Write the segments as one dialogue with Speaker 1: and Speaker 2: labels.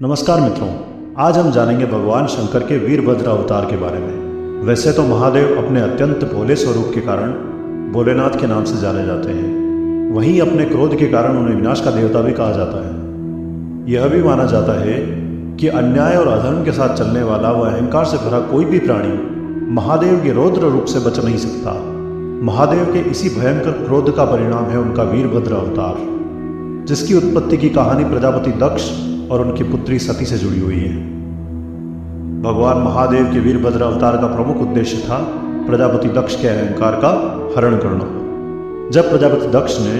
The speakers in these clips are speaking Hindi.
Speaker 1: नमस्कार मित्रों, आज हम जानेंगे भगवान शंकर के वीरभद्र अवतार के बारे में। वैसे तो महादेव अपने अत्यंत भोले स्वरूप के कारण भोलेनाथ के नाम से जाने जाते हैं, वहीं अपने क्रोध के कारण उन्हें विनाश का देवता भी कहा जाता है। यह भी माना जाता है कि अन्याय और अधर्म के साथ चलने वाला व अहंकार से भरा कोई भी प्राणी महादेव के रौद्र रूप से बच नहीं सकता। महादेव के इसी भयंकर क्रोध का परिणाम है उनका वीरभद्र अवतार, जिसकी उत्पत्ति की कहानी प्रजापति दक्ष और उनकी पुत्री सती से जुड़ी हुई है। भगवान महादेव के वीरभद्र अवतार का प्रमुख उद्देश्य था प्रजापति दक्ष के अहंकार का हरण करना। जब प्रजापति दक्ष ने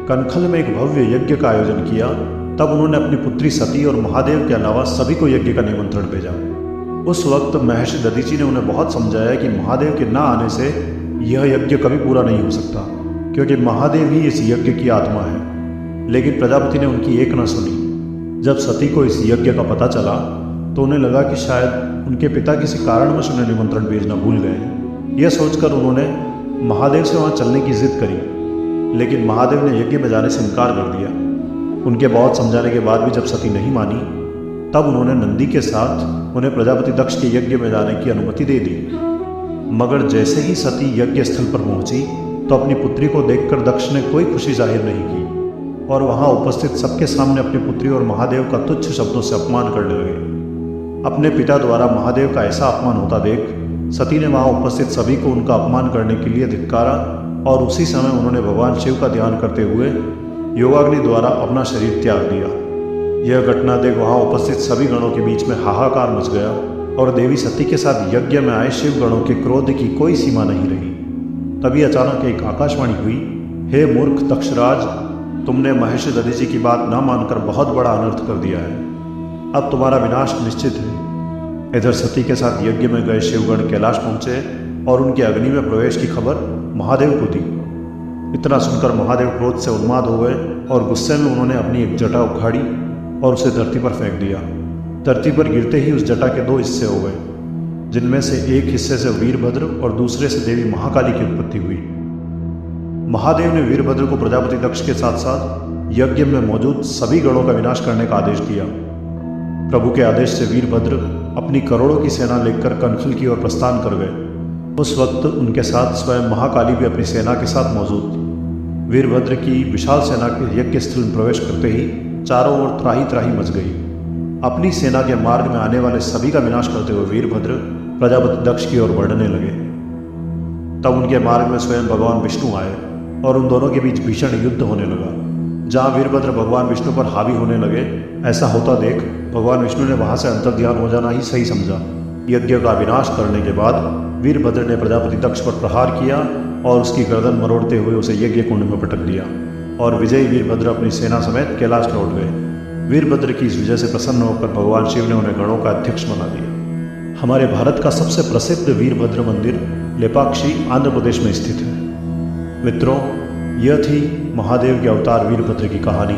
Speaker 1: कनखल में एक भव्य यज्ञ का आयोजन किया, तब उन्होंने अपनी पुत्री सती और महादेव के अलावा सभी को यज्ञ का निमंत्रण भेजा। उस वक्त महर्षि दधीचि ने उन्हें बहुत समझाया कि महादेव के न आने से यह यज्ञ कभी पूरा नहीं हो सकता, क्योंकि महादेव ही इस यज्ञ की आत्मा है। लेकिन प्रजापति ने उनकी एक न सुनी। जब सती को इस यज्ञ का पता चला तो उन्हें लगा कि शायद उनके पिता किसी कारणवश उन्हें निमंत्रण भेजना भूल गए हैं। यह सोचकर उन्होंने महादेव से वहाँ चलने की जिद करी, लेकिन महादेव ने यज्ञ में जाने से इनकार कर दिया। उनके बहुत समझाने के बाद भी जब सती नहीं मानी, तब उन्होंने नंदी के साथ उन्हें प्रजापति दक्ष के यज्ञ में जाने की अनुमति दे दी। मगर जैसे ही सती यज्ञ स्थल पर पहुंची तो अपनी पुत्री को देखकर दक्ष ने कोई खुशी जाहिर नहीं की और वहां उपस्थित सबके सामने अपनी पुत्री और महादेव का तुच्छ शब्दों से अपमान करने लगे। अपने पिता द्वारा महादेव का ऐसा अपमान होता देख सती ने वहां उपस्थित सभी को उनका अपमान करने के लिए धिक्कारा और उसी समय उन्होंने भगवान शिव का ध्यान करते हुए योगाग्नि द्वारा अपना शरीर त्याग दिया। यह घटना देख वहां उपस्थित सभी गणों के बीच में हाहाकार मच गया और देवी सती के साथ यज्ञ में आए शिव गणों के क्रोध की कोई सीमा नहीं रही। तभी अचानक एक आकाशवाणी हुई, हे मूर्ख दक्षराज, तुमने महर्षि दधीचि की बात न मानकर बहुत बड़ा अनर्थ कर दिया है। अब तुम्हारा विनाश निश्चित है। इधर सती के साथ यज्ञ में गए शिवगण कैलाश पहुंचे और उनके अग्नि में प्रवेश की खबर महादेव को दी। इतना सुनकर महादेव क्रोध से उन्माद हो गए और गुस्से में उन्होंने अपनी एक जटा उखाड़ी और उसे धरती पर फेंक दिया। धरती पर गिरते ही उस जटा के दो हिस्से हो गए, जिनमें से एक हिस्से से वीरभद्र और दूसरे से देवी महाकाली की उत्पत्ति हुई। महादेव ने वीरभद्र को प्रजापति दक्ष के साथ साथ यज्ञ में मौजूद सभी गणों का विनाश करने का आदेश दिया। प्रभु के आदेश से वीरभद्र अपनी करोड़ों की सेना लेकर कनखल की ओर प्रस्थान कर गए। उस वक्त उनके साथ स्वयं महाकाली भी अपनी सेना के साथ मौजूद। वीरभद्र की विशाल सेना के यज्ञ स्थल में प्रवेश करते ही चारों ओर त्राही त्राही मच गई। अपनी सेना के मार्ग में आने वाले सभी का विनाश करते हुए वीरभद्र प्रजापति दक्ष की ओर बढ़ने लगे। तब उनके मार्ग में स्वयं भगवान विष्णु आए और उन दोनों के बीच भीषण युद्ध होने लगा। जहाँ वीरभद्र भगवान विष्णु पर हावी होने लगे, ऐसा होता देख भगवान विष्णु ने वहां से अंतर्ध्यान हो जाना ही सही समझा। यज्ञ का विनाश करने के बाद वीरभद्र ने प्रजापति दक्ष पर प्रहार किया और उसकी गर्दन मरोड़ते हुए उसे यज्ञ कुंड में पटक दिया और विजयी वीरभद्र अपनी सेना समेत कैलाश लौट गए। वीरभद्र की इस विजय से प्रसन्न होकर भगवान शिव ने उन्हें गणों का अध्यक्ष बना दिया। हमारे भारत का सबसे प्रसिद्ध वीरभद्र मंदिर लेपाक्षी आंध्र प्रदेश में स्थित है। मित्रों, यह थी महादेव के अवतार वीरभद्र की कहानी।